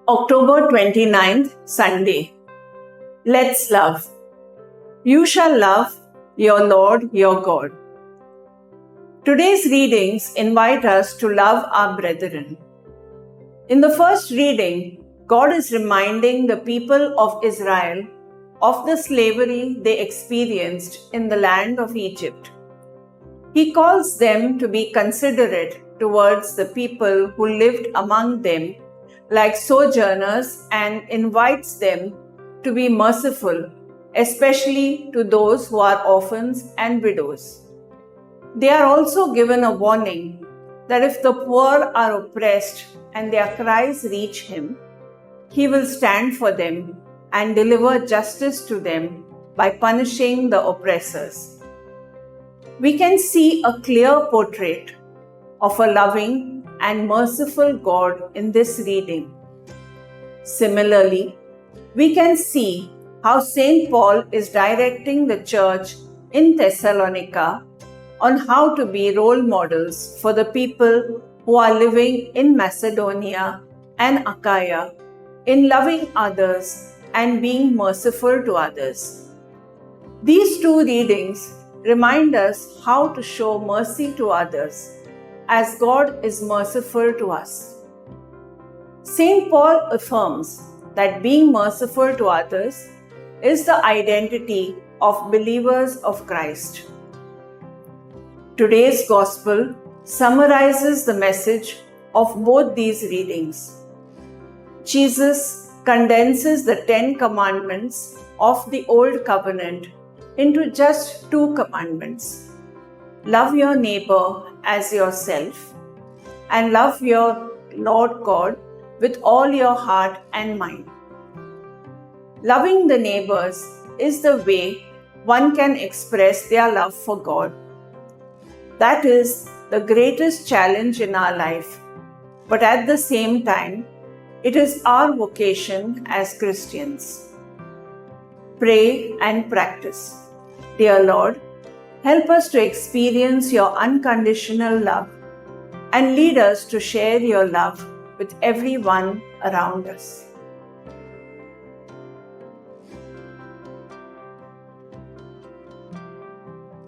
October 29th, Sunday. Let's love. You shall love your Lord, your God. Today's readings invite us to love our brethren. In the first reading, God is reminding the people of Israel of the slavery they experienced in the land of Egypt. He calls them to be considerate towards the people who lived among them like sojourners and invites them to be merciful, especially to those who are orphans and widows. They are also given a warning that if the poor are oppressed and their cries reach Him, He will stand for them and deliver justice to them by punishing the oppressors. We can see a clear portrait of a loving and merciful God in this reading. Similarly, we can see how St. Paul is directing the church in Thessalonica on how to be role models for the people who are living in Macedonia and Achaia in loving others and being merciful to others. These two readings remind us how to show mercy to others as God is merciful to us. St. Paul affirms that being merciful to others is the identity of believers of Christ. Today's Gospel summarizes the message of both these readings. Jesus condenses the 10 commandments of the Old Covenant into just 2 commandments. Love your neighbor as yourself and love your Lord God with all your heart and mind. Loving the neighbors is the way one can express their love for God. That is the greatest challenge in our life, but at the same time, it is our vocation as Christians. Pray and practice. Dear Lord, help us to experience your unconditional love and lead us to share your love with everyone around us.